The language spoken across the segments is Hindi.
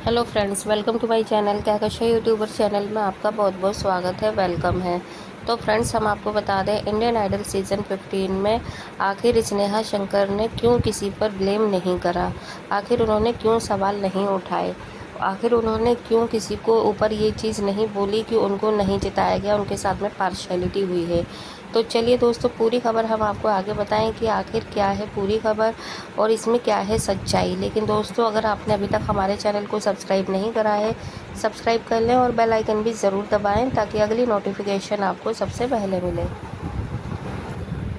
Hello friends, welcome to my channel. क्या कशा यूट्यूबर चैनल में आपका बहुत बहुत स्वागत है, वेलकम है। तो फ्रेंड्स, हम आपको बता दें, इंडियन आइडल सीज़न 15 में आखिर स्नेहा शंकर ने क्यों किसी पर ब्लेम नहीं करा, आखिर उन्होंने क्यों सवाल नहीं उठाए, आखिर उन्होंने क्यों किसी को ऊपर ये चीज़ नहीं बोली कि उनको नहीं जिताया गया, उनके साथ में पार्शियलिटी हुई है। तो चलिए दोस्तों, पूरी खबर हम आपको आगे बताएं कि आखिर क्या है पूरी खबर और इसमें क्या है सच्चाई। लेकिन दोस्तों, अगर आपने अभी तक हमारे चैनल को सब्सक्राइब नहीं करा है, सब्सक्राइब कर लें और बेल आइकन भी ज़रूर दबाएं ताकि अगली नोटिफिकेशन आपको सबसे पहले मिले।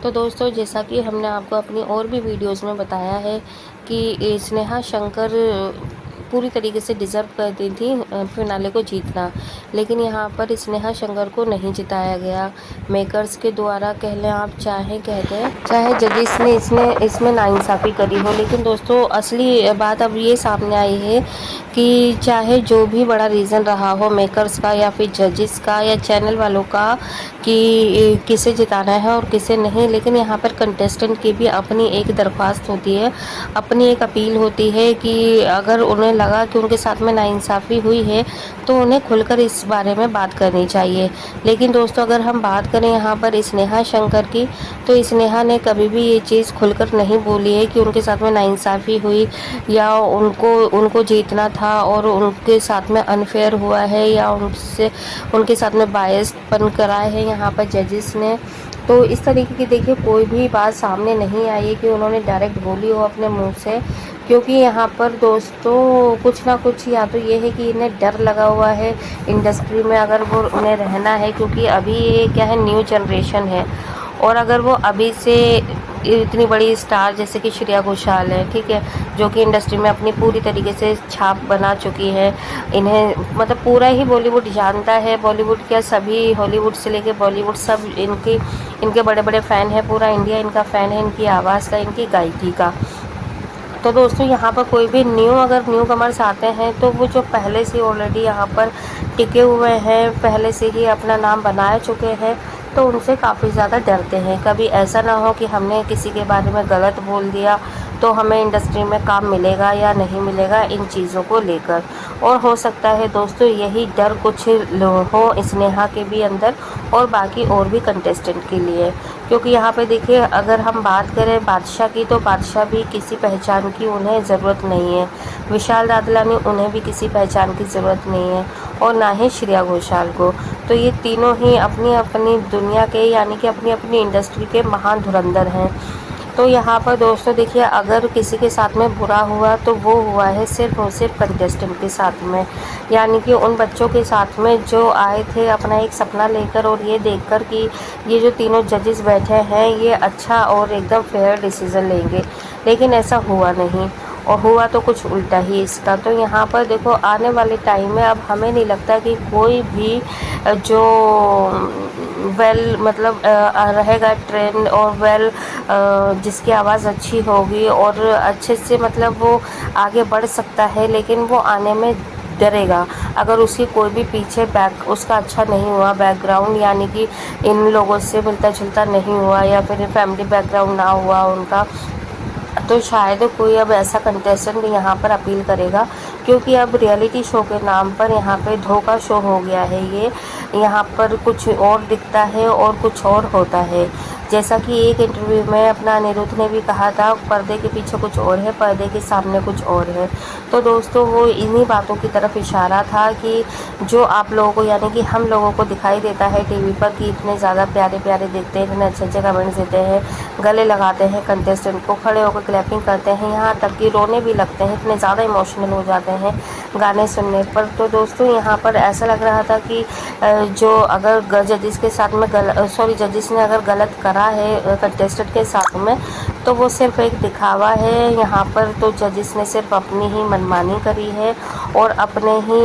तो दोस्तों, जैसा कि हमने आपको अपनी और भी वीडियोस में बताया है कि स्नेहा शंकर पूरी तरीके से डिज़र्व करती थी फिनाले को जीतना, लेकिन यहाँ पर स्नेहा शंकर को नहीं जिताया गया मेकर्स के द्वारा। कह लें आप, कह दें चाहे जजेस ने इसमें नाइंसाफ़ी करी हो। लेकिन दोस्तों, असली बात अब ये सामने आई है कि चाहे जो भी बड़ा रीज़न रहा हो मेकर्स का या फिर जजेस का या चैनल वालों का कि किसे जिताना है और किसे नहीं, लेकिन यहाँ पर कंटेस्टेंट की भी अपनी एक दरख्वास्त होती है, अपनी एक अपील होती है कि अगर उन्हें लगा कि उनके साथ में नाइंसाफ़ी हुई है तो उन्हें खुलकर इस बारे में बात करनी चाहिए। लेकिन दोस्तों, अगर हम बात करें यहाँ पर स्नेहा शंकर की, तो स्नेहा ने कभी भी ये चीज़ खुलकर नहीं बोली है कि उनके साथ में नाइंसाफ़ी हुई या उनको जीतना था और उनके साथ में अनफेयर हुआ है या उनके साथ में बायसपन कराए हैं यहाँ पर जजेस ने। तो इस तरीके की देखिए कोई भी बात सामने नहीं आई है कि उन्होंने डायरेक्ट बोली हो अपने मुंह से, क्योंकि यहाँ पर दोस्तों कुछ ना कुछ या तो ये है कि इन्हें डर लगा हुआ है इंडस्ट्री में अगर वो उन्हें रहना है, क्योंकि अभी ये क्या है, न्यू जनरेशन है। और अगर वो अभी से इतनी बड़ी स्टार जैसे कि श्रेया घोषाल है, ठीक है, जो कि इंडस्ट्री में अपनी पूरी तरीके से छाप बना चुकी है, इन्हें मतलब पूरा ही बॉलीवुड जानता है, बॉलीवुड क्या सभी हॉलीवुड से लेके बॉलीवुड सब इनके बड़े बड़े फ़ैन है, पूरा इंडिया इनका फ़ैन है, इनकी आवाज़ का, इनकी गायकी का। तो दोस्तों, यहाँ पर कोई भी अगर न्यू कमर्स आते हैं तो वो जो पहले से ऑलरेडी यहाँ पर टिके हुए हैं, पहले से ही अपना नाम बना चुके हैं, तो उनसे काफ़ी ज़्यादा डरते हैं। कभी ऐसा ना हो कि हमने किसी के बारे में गलत बोल दिया तो हमें इंडस्ट्री में काम मिलेगा या नहीं मिलेगा, इन चीज़ों को लेकर। और हो सकता है दोस्तों यही डर कुछ हो स्नेहा के भी अंदर और बाकी और भी कंटेस्टेंट के लिए, क्योंकि यहाँ पे देखिए अगर हम बात करें बादशाह की, तो बादशाह भी किसी पहचान की उन्हें ज़रूरत नहीं है, विशाल दादलानी उन्हें भी किसी पहचान की ज़रूरत नहीं है, और ना ही श्रेया घोषाल को। तो ये तीनों ही अपनी अपनी दुनिया के यानी कि अपनी अपनी इंडस्ट्री के महान धुरंधर हैं। तो यहाँ पर दोस्तों देखिए, अगर किसी के साथ में बुरा हुआ तो वो हुआ है सिर्फ और सिर्फ कंटेस्टेंट के साथ में, यानी कि उन बच्चों के साथ में जो आए थे अपना एक सपना लेकर और ये देखकर कि ये जो तीनों जजेस बैठे हैं ये अच्छा और एकदम फेयर डिसीज़न लेंगे, लेकिन ऐसा हुआ नहीं और हुआ तो कुछ उल्टा ही इसका। तो यहाँ पर देखो, आने वाले टाइम में अब हमें नहीं लगता कि कोई भी जो मतलब रहेगा ट्रेंड और जिसकी आवाज़ अच्छी होगी और अच्छे से मतलब वो आगे बढ़ सकता है, लेकिन वो आने में डरेगा अगर उसकी कोई भी पीछे उसका अच्छा नहीं हुआ बैकग्राउंड, यानी कि इन लोगों से मिलता जुलता नहीं हुआ या फिर फैमिली बैकग्राउंड ना हुआ उनका, तो शायद कोई अब ऐसा कंटेस्टेंट यहाँ पर अपील करेगा, क्योंकि अब रियलिटी शो के नाम पर यहाँ पे धोखा शो हो गया है। ये यहाँ पर कुछ और दिखता है और कुछ और होता है। जैसा कि एक इंटरव्यू में अपना अनिरुद्ध ने भी कहा था, पर्दे के पीछे कुछ और है, पर्दे के सामने कुछ और है। तो दोस्तों, वो इन्हीं बातों की तरफ इशारा था कि जो आप लोगों को यानी कि हम लोगों को दिखाई देता है टीवी पर कि इतने ज़्यादा प्यारे प्यारे दिखते हैं, इतने अच्छे अच्छे कमेंट्स देते हैं, गले लगाते हैं कंटेस्टेंट को, खड़े होकर क्लैपिंग करते हैं, यहाँ तक कि रोने भी लगते हैं, इतने ज़्यादा इमोशनल हो जाते हैं गाने सुनने पर। तो दोस्तों, यहाँ पर ऐसा लग रहा था कि जो अगर जजिस के साथ में जजिस ने अगर गलत करा है कंटेस्टेंट के साथ में, तो वो सिर्फ एक दिखावा है यहाँ पर। तो जजिस ने सिर्फ अपनी ही मनमानी करी है और अपने ही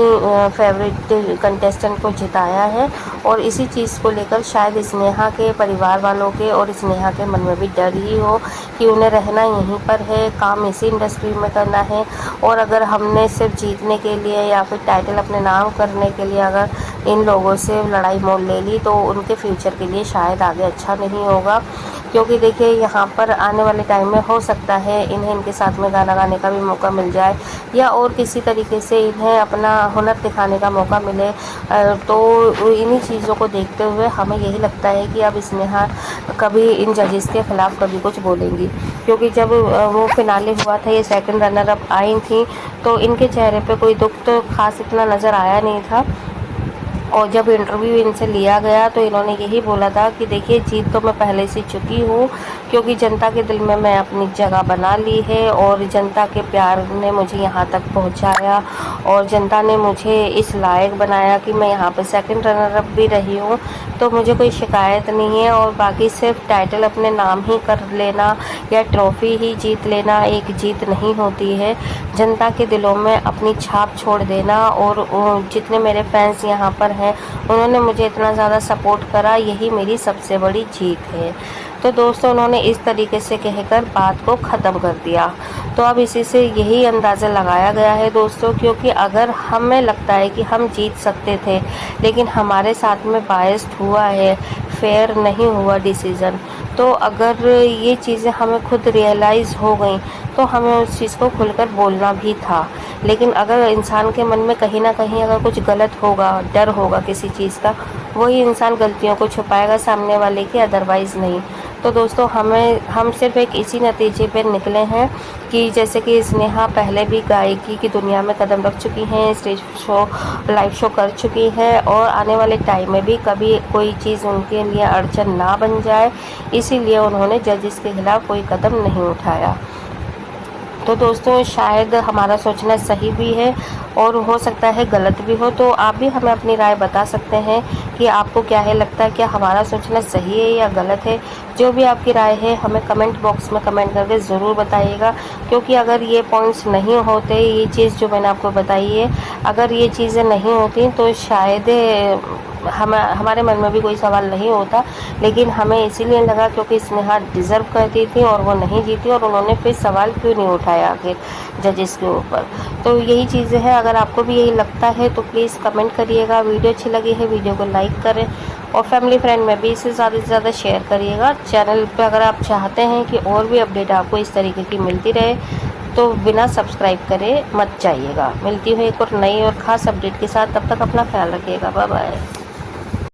फेवरेट कंटेस्टेंट को जिताया है, और इसी चीज़ को लेकर शायद स्नेहा के परिवार वालों के और स्नेहा के मन में भी डर ही हो कि उन्हें रहना यहीं पर है, काम इसी इंडस्ट्री में करना है, और अगर हमने सिर्फ जीतने के लिए या फिर टाइटल अपने नाम करने के लिए अगर इन लोगों से लड़ाई मोल ले ली तो उनके फ्यूचर के लिए शायद आगे अच्छा नहीं होगा। क्योंकि देखिए यहाँ पर आने वाले टाइम में हो सकता है इन्हें इनके साथ में गाना गाने का भी मौका मिल जाए या और किसी तरीके से इन्हें अपना हुनर दिखाने का मौका मिले। तो इन्हीं चीज़ों को देखते हुए हमें यही लगता है कि अब स्नेहा कभी इन जजेस के ख़िलाफ़ कभी कुछ बोलेंगी, क्योंकि जब वो फिनाले हुआ था, ये सेकंड रनर अप आई थी, तो इनके चेहरे पे कोई दुख तो खास इतना नज़र आया नहीं था। और जब इंटरव्यू इनसे लिया गया तो इन्होंने यही बोला था कि देखिए जीत तो मैं पहले से चुकी हूँ, क्योंकि जनता के दिल में मैं अपनी जगह बना ली है और जनता के प्यार ने मुझे यहाँ तक पहुँचाया और जनता ने मुझे इस लायक बनाया कि मैं यहाँ पर सेकंड रनर अप भी रही हूँ। तो मुझे कोई शिकायत नहीं है और बाकी सिर्फ टाइटल अपने नाम ही कर लेना या ट्रॉफ़ी ही जीत लेना एक जीत नहीं होती है। जनता के दिलों में अपनी छाप छोड़ देना और जितने मेरे फैंस यहाँ पर हैं उन्होंने मुझे इतना ज़्यादा सपोर्ट करा, यही मेरी सबसे बड़ी जीत है। तो दोस्तों उन्होंने इस तरीके से कहकर बात को ख़त्म कर दिया। तो अब इसी से यही अंदाज़ा लगाया गया है दोस्तों, क्योंकि अगर हमें लगता है कि हम जीत सकते थे लेकिन हमारे साथ में बायस्ड हुआ है, फेयर नहीं हुआ डिसीज़न, तो अगर ये चीज़ें हमें खुद रियलाइज़ हो गई तो हमें उस चीज़ को खुलकर बोलना भी था। लेकिन अगर इंसान के मन में कहीं ना कहीं अगर कुछ गलत होगा, डर होगा किसी चीज़ का, वही इंसान गलतियों को छुपाएगा सामने वाले की, अदरवाइज़ नहीं। तो दोस्तों हम सिर्फ एक इसी नतीजे पर निकले हैं कि जैसे कि स्नेहा पहले भी गायकी की दुनिया में कदम रख चुकी हैं, स्टेज शो, लाइव शो कर चुकी है और आने वाले टाइम में भी कभी कोई चीज़ उनके लिए अड़चन ना बन जाए, इसीलिए उन्होंने जजेस के खिलाफ़ कोई कदम नहीं उठाया। तो दोस्तों शायद हमारा सोचना सही भी है और हो सकता है गलत भी हो, तो आप भी हमें अपनी राय बता सकते हैं कि आपको क्या है, लगता है क्या हमारा सोचना सही है या गलत है। जो भी आपकी राय है हमें कमेंट बॉक्स में कमेंट करके ज़रूर बताइएगा, क्योंकि अगर ये पॉइंट्स नहीं होते, ये चीज़ जो मैंने आपको बताई है, अगर ये चीज़ें नहीं होती तो शायद हमारे मन में भी कोई सवाल नहीं होता। लेकिन हमें इसीलिए लगा क्योंकि स्नेहा डिज़र्व करती थी और वो नहीं जीती, और उन्होंने फिर सवाल क्यों नहीं उठाया आखिर जजेस के ऊपर। तो यही चीज़ें हैं, अगर आपको भी यही लगता है तो प्लीज़ कमेंट करिएगा। वीडियो अच्छी लगी है वीडियो को लाइक करें और फैमिली फ्रेंड में भी इसे ज़्यादा से ज़्यादा शेयर करिएगा। चैनल पे अगर आप चाहते हैं कि और भी अपडेट आपको इस तरीके की मिलती रहे तो बिना सब्सक्राइब करे मत जाइएगा। मिलती हूँ एक और नई और ख़ास अपडेट के साथ, तब तक अपना ख्याल रखिएगा। Bye bye.